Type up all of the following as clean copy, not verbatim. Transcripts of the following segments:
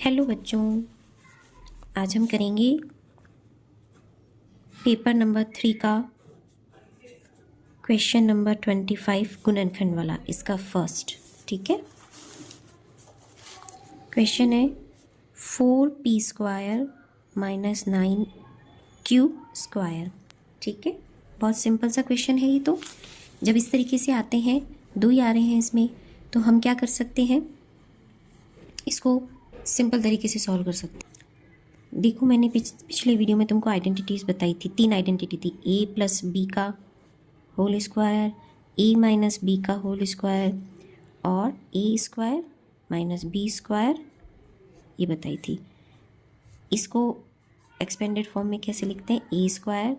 Hello बच्चों, आज हम करेंगे पेपर नंबर 3 का क्वेश्चन नंबर 25 गुणनखंड वाला, इसका फर्स्ट। ठीक है, क्वेश्चन है 4p² माइनस 9q²। ठीक है, बहुत सिंपल सा क्वेश्चन है ये। तो जब इस तरीके से आते हैं, दो ही आ रहे हैं इसमें, तो हम क्या कर सकते हैं, इसको सिंपल तरीके से सॉल्व कर सकते हैं। देखो, मैंने पिछले वीडियो में तुमको आइडेंटिटीज़ बताई थी, 3 आइडेंटिटी थी, a प्लस बी का whole square, a minus B का होल स्क्वायर और a² माइनस b², ये बताई थी। इसको एक्सपेंडेड फॉर्म में कैसे लिखते हैं, a²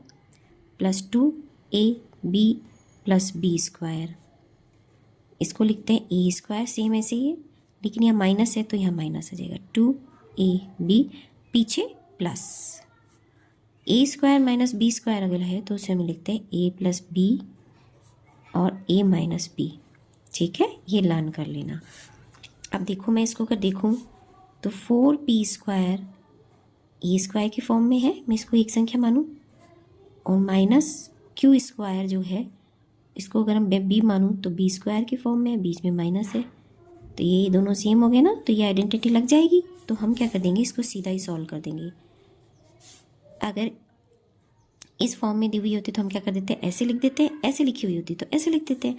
plus 2ab plus b²। इसको लिखते हैं a², सेम ऐसे ही है, लेकिन यहाँ माइनस है तो यहाँ माइनस आ जाएगा, 2ab पीछे प्लस a² माइनस b² अगर है तो उसे हम लिखते हैं a प्लस बी और a माइनस बी। ठीक है, ये लर्न कर लेना। अब देखो, मैं इसको अगर देखूँ तो 4p² a² के फॉर्म में है, मैं इसको एक संख्या मानूँ, और माइनस q² जो है, इसको अगर हम b मानूँ तो b² के फॉर्म में है, बीच में माइनस है, तो ये दोनों सेम हो गए ना, तो ये आइडेंटिटी लग जाएगी। तो हम क्या कर देंगे, इसको सीधा ही सॉल्व कर देंगे। अगर इस फॉर्म में दी हुई होती तो हम क्या कर देते हैं, ऐसे लिख देते हैं, ऐसे लिखी हुई होती तो ऐसे लिख देते हैं।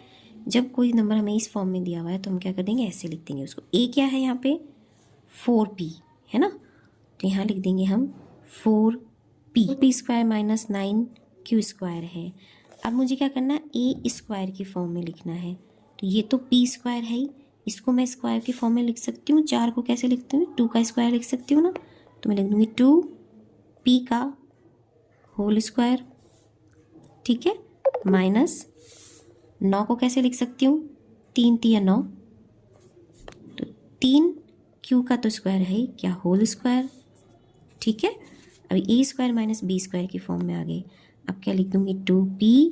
जब कोई नंबर हमें इस फॉर्म में दिया हुआ है तो हम क्या कर देंगे, ऐसे लिख देंगे उसको। ए क्या है यहाँ पे, 4p है ना, तो यहाँ लिख देंगे हम 4p माइनस 9q² है। अब मुझे क्या करना है, a² की फॉर्म में लिखना है, तो ये तो p² है ही, इसको मैं स्क्वायर की फॉर्म में लिख सकती हूँ। 4 को कैसे लिखती हूँ, 2 का स्क्वायर लिख सकती हूँ ना, तो मैं लिख दूँगी 2p का होल स्क्वायर। ठीक है, माइनस 9 को कैसे लिख सकती हूँ, 3 तिया 9, तो 3q का तो स्क्वायर है क्या, होल स्क्वायर। ठीक है, अभी a² माइनस b² की फॉर्म में आ गए। अब क्या लिख दूँगी, 2p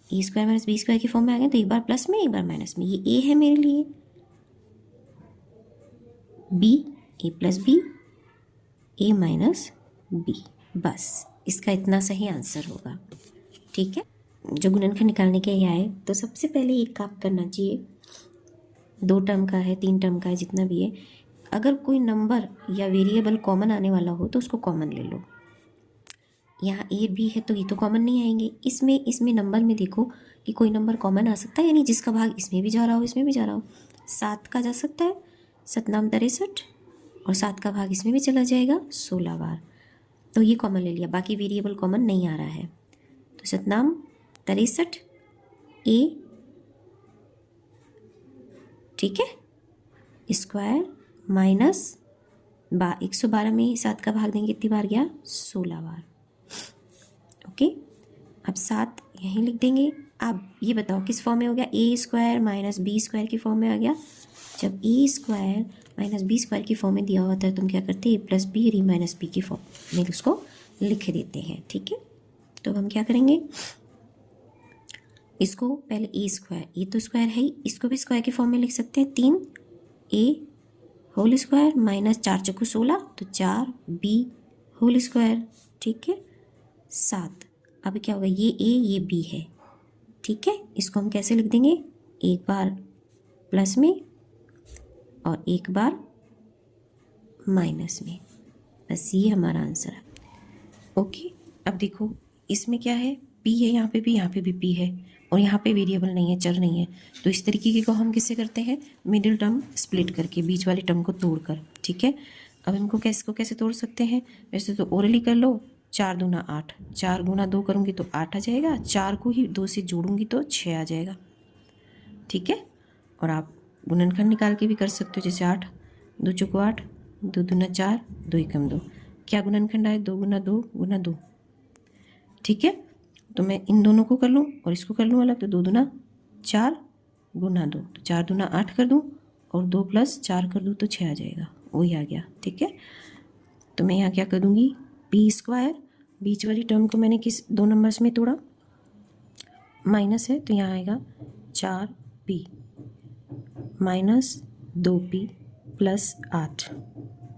a² माइनस b² की फॉर्म में आ गए, तो एक बार प्लस में एक बार माइनस में, ये a है मेरे लिए, b a plus B a minus b, बस इसका इतना सही आंसर होगा। ठीक है, जो गुणनखंड निकालने के लिए आए तो सबसे पहले एक काम करना चाहिए, 2 टर्म का है 3 टर्म का है, जितना भी है, अगर कोई नंबर या वेरिएबल कॉमन आने वाला हो तो उसको कॉमन ले लो। यहाँ ए बी है तो ये तो कॉमन नहीं आएंगे, इसमें नंबर में देखो कि कोई नंबर कॉमन आ सकता है, यानी जिसका भाग इसमें भी जा रहा हो इसमें भी जा रहा हो। 7 का जा सकता है, 7 नाम 63, और 7 का भाग इसमें भी चला जाएगा 16 बार, तो ये कॉमन ले लिया, बाकी वेरिएबल कॉमन नहीं आ रहा है। तो 7 नाम 63 ए, ठीक है, स्क्वायर माइनस 112 में 7 का भाग देंगे, कितनी बार गया, 16 बार। ओके, अब 7 यहीं लिख देंगे। अब ये बताओ किस फॉर्म में हो गया, a² माइनस b² की फॉर्म में आ गया। जब a² माइनस b² की फॉर्म में दिया होता है तो हम क्या करते हैं, a प्लस बी और e माइनस बी की फॉर्म में उसको लिख देते हैं। ठीक है, तो हम क्या करेंगे, इसको पहले a², ये तो स्क्वायर है ही, इसको भी स्क्वायर की फॉर्म में लिख सकते हैं, 3a होल स्क्वायर माइनस 4 चौको 16, तो 4b होल स्क्वायर। ठीक है, 7, अब क्या होगा, ये a ये b है। ठीक है, इसको हम कैसे लिख देंगे, एक बार प्लस में और एक बार माइनस में, बस ये हमारा आंसर है। ओके, अब देखो इसमें क्या है, p है, यहाँ पे भी p है, और यहाँ पे वेरिएबल नहीं है, चर नहीं है, तो इस तरीके को हम किससे करते हैं, मिडिल टर्म स्प्लिट करके, बीच वाले टर्म को तोड़कर। ठीक है, अब इनको कैसे तोड़ सकते हैं, वैसे तो ओरली कर लो, 4 दूना 8, 4 गुना 2 करूँगी तो 8 आ जाएगा, 4 को ही 2 से जोड़ूंगी तो 6 आ जाएगा। ठीक है, और आप गुणनखंड निकाल के भी कर सकते हो, जैसे 8 2 चौको 8, 2 दूना 4, 2 एकम 2, क्या गुणनखंड आए, 2 गुना 2 गुना 2। ठीक है, तो मैं इन दोनों को कर लूँ और इसको कर लूँ अलग, तो 2 दूना 4 गुना 2, तो 4 दूना 8 कर दूँ और 2 प्लस 4 कर दूँ तो 6 आ जाएगा, वही आ गया। ठीक है, तो मैं यहाँ क्या कर दूँगी, p², बीच वाली टर्म को मैंने किस 2 नंबर्स में तोड़ा, माइनस है तो यहाँ आएगा 4p माइनस 2p प्लस 8।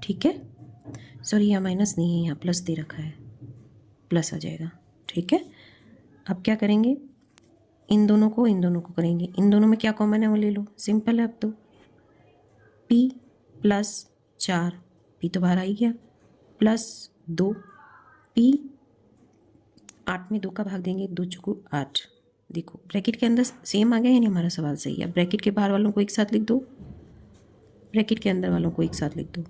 ठीक है, सॉरी यहाँ माइनस नहीं है, यहाँ प्लस दे रखा है, प्लस आ जाएगा। ठीक है, अब क्या करेंगे, इन दोनों को करेंगे, इन दोनों में क्या कॉमन है वो ले लो, सिंपल है। अब तो p प्लस 4, p तो बाहर आ ही गया, प्लस 2 p, 8 में 2 का भाग देंगे, 2 चौको 8। देखो ब्रैकेट के अंदर सेम आ गया, यानी हमारा सवाल सही है। ब्रैकेट के बाहर वालों को एक साथ लिख दो, ब्रैकेट के अंदर वालों को एक साथ लिख दो।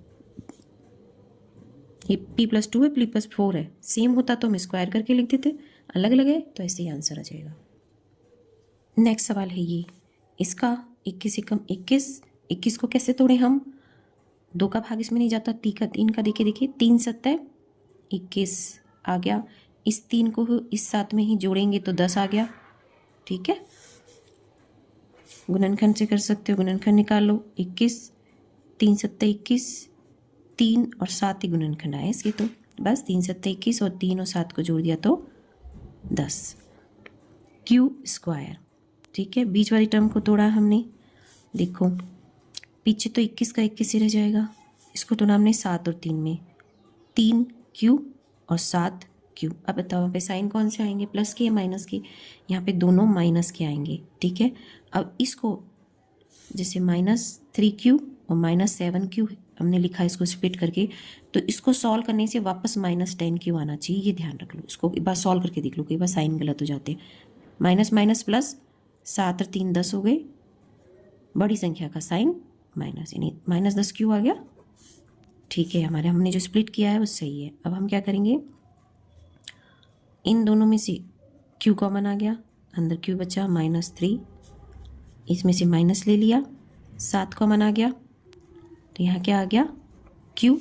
ये p प्लस 2 है, p प्लस 4 है, सेम होता तो हम स्क्वायर करके लिख देते, अलग अलग है तो ऐसे ही आंसर आ जाएगा। नेक्स्ट सवाल है ये, इसका 21 एकम 21 को कैसे तोड़े हम, 2 का भाग इसमें नहीं जाता, 3 का देखिए 3 सत्ते 21 आ गया, इस 3 को इस 7 में ही जोड़ेंगे तो 10 आ गया। ठीक है, गुणनखंड से कर सकते हो, गुणनखंड निकाल लो, 21 3 सत्ते 21, 3 और 7 ही गुणनखंड आए इसके, तो बस 3 सत्ते 21 और 3 और 7 को जोड़ दिया तो 10 क्यू स्क्वायर। ठीक है, बीच वाली टर्म को तोड़ा हमने, देखो पीछे तो 21 का 21 ही रह जाएगा, इसको तोड़ा हमने 7 और 3 में, 3 क्यू और 7 क्यू। अब बताओ यहाँ पे साइन कौन से आएंगे, प्लस के या माइनस के, यहाँ पे दोनों माइनस के आएंगे। ठीक है, अब इसको जैसे -3Q और -7Q हमने लिखा इसको स्प्लिट करके, तो इसको सॉल्व करने से वापस -10Q आना चाहिए, ये ध्यान रख लो। इसको एक बार सॉल्व करके देख लो, कई बार साइन गलत हो जाते हैं। माइनस माइनस प्लस, 7 और 3 10 हो गए, बड़ी संख्या का साइन माइनस, यानी -10Q आ गया। ठीक है, हमने जो स्प्लिट किया है वो सही है। अब हम क्या करेंगे, इन दोनों में से Q कॉमन आ गया, अंदर Q बचा -3, इसमें से माइनस ले लिया, 7 कॉमन आ गया, तो यहाँ क्या आ गया, Q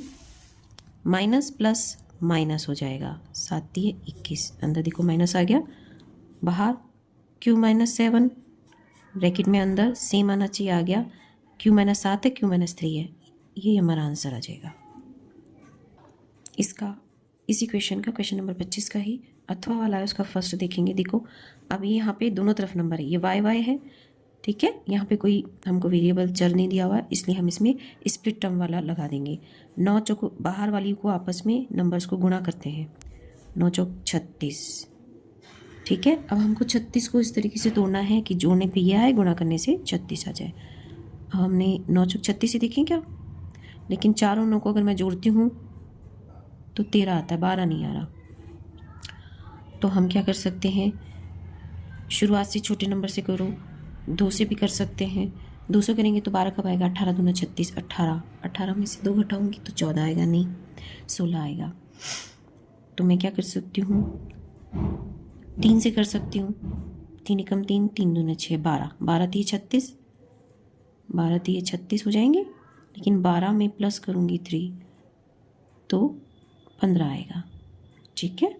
माइनस प्लस माइनस हो जाएगा, 7 दिए 21, अंदर देखो माइनस आ गया, बाहर Q -7, ब्रैकेट में अंदर सेम आना चाहिए, आ गया, Q -7 है, Q -3 है, ये हमारा आंसर आ जाएगा इसका। इसी क्वेश्चन का, क्वेश्चन नंबर 25 का ही अथवा वाला है, उसका फर्स्ट देखेंगे। देखो अब ये यहाँ पे दोनों तरफ नंबर है, ये y है। ठीक है, यहाँ पे कोई हमको वेरिएबल चर नहीं दिया हुआ है, इसलिए हम इसमें स्प्लिट टर्म वाला लगा देंगे। 9 चौको बाहर वाली को आपस में नंबर्स को गुणा करते हैं, 9 चौक 36। ठीक है, अब हमको 36 को इस तरीके से तोड़ना है कि जोड़ने पे ये आए, गुणा करने से 36 आ जाए। अब हमने 9 चौक 36 से देखें क्या, लेकिन चारों 9 को अगर मैं जोड़ती हूँ तो 13 आता है, 12 नहीं आ रहा। तो हम क्या कर सकते हैं, शुरुआत से छोटे नंबर से करो, 2 से भी कर सकते हैं, 2 से करेंगे तो 12 कब आएगा, 18 दूना 36, 18 में से 2 घटाऊंगी तो 14 आएगा, नहीं 16 आएगा। तो मैं क्या कर सकती हूँ, 3 से कर सकती हूँ, 3 एकम 3, 3 दूना 6, 12, 12 3 36, 12 3 36 हो जाएंगे, लेकिन 12 में प्लस करूँगी 3 तो 15 आएगा। ठीक है,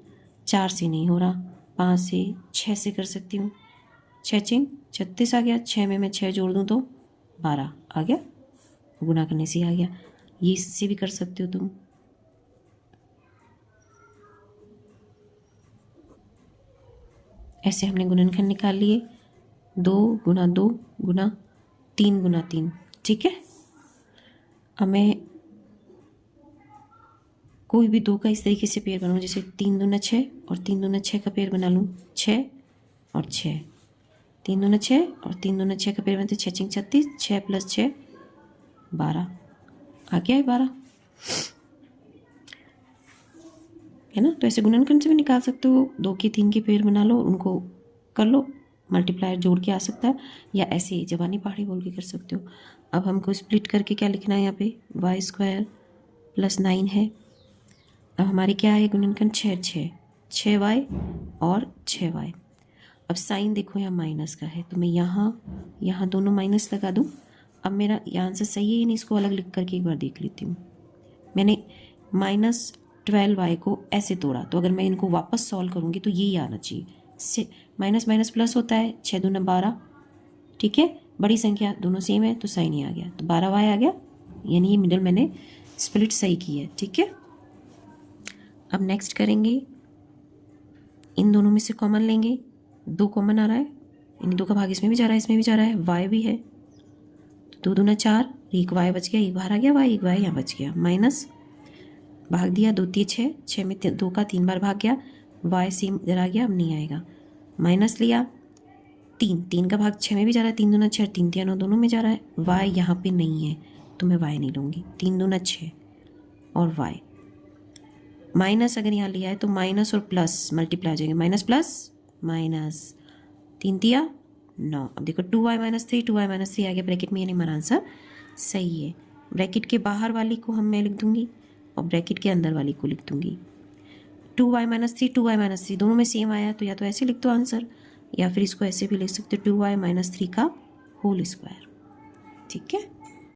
4 से नहीं हो रहा, 5 से, 6 से कर सकती हूँ, 6 चिंग 36 आ गया, 6 में मैं 6 जोड़ दूँ तो 12 आ गया, गुना करने से आ गया। ये इससे भी कर सकते हो तुम, ऐसे हमने गुणनखंड निकाल लिए, 2 गुना 2 गुना 3 गुना 3। ठीक है, अब मैं कोई भी 2 का इस तरीके से पेयर बनाऊँ, जैसे 3 दूना 6 और 3 दूना 6 का पेयर बना लूँ, 6 और 6, 3 दूना 6 और 3 दूना 6 का पेयर बनते 6 चिंग 36, 6 प्लस 6 12 आ गया है, 12 है ना। तो ऐसे गुणनखंड से भी निकाल सकते हो, 2 के 3 के पेयर बना लो, उनको कर लो, मल्टीप्लायर जोड़ के आ सकता है, या ऐसे जबानी पहाड़ी बोल के कर सकते हो। अब हमको स्प्लिट करके क्या लिखना है, यहाँ पे y² + 9 है। अब हमारी क्या है गुणनखंड, 6 y और 6 y। अब साइन देखो यहाँ माइनस का है, तो मैं यहाँ दोनों माइनस लगा दूँ। अब मेरा ये आंसर सही है, नहीं इसको अलग लिख करके एक बार देख लेती हूँ। मैंने -12y को ऐसे तोड़ा, तो अगर मैं इनको वापस सॉल्व करूँगी तो यही आना चाहिए, माइनस माइनस प्लस होता है, 6 दूना 12। ठीक है, बड़ी संख्या दोनों सेम है तो साइन ही आ गया, तो 12y आ गया, यानी ये मिडल मैंने स्प्लिट सही की है। ठीक है, अब नेक्स्ट करेंगे, इन दोनों में से कॉमन लेंगे, 2 कॉमन आ रहा है, इन 2 का भाग इसमें भी जा रहा है, इसमें भी जा रहा है, y भी है, 2 दूना 4, एक y बच गया, एक बाहर आ गया y, एक y यहाँ बच गया, माइनस भाग दिया, 2 3 6, 6 में 2 का 3 बार भाग गया, y सेम इधर आ गया, अब नहीं आएगा, माइनस लिया 3, 3 का भाग 6 में भी जा रहा है, 3 दूना 6, 3 3 9 दोनों में जा रहा है, y यहाँ पे नहीं है तो मैं y नहीं लूँगी, 3 दूना 6 और y माइनस, अगर यहाँ लिया है तो माइनस और प्लस मल्टीप्लाई हो जाएंगे, माइनस प्लस माइनस, 3 दिया 9। अब देखो 2y माइनस 3, 2y माइनस 3 आ गया ब्रैकेट में, यानी हमारा आंसर सही है। ब्रैकेट के बाहर वाली को मैं लिख दूंगी और ब्रैकेट के अंदर वाली को लिख दूंगी। 2y माइनस 3, 2y माइनस 3 दोनों में सेम आया तो या तो ऐसे लिख दो आंसर, या फिर इसको ऐसे भी लिख सकते हो 2y माइनस 3 का होल स्क्वायर। ठीक है।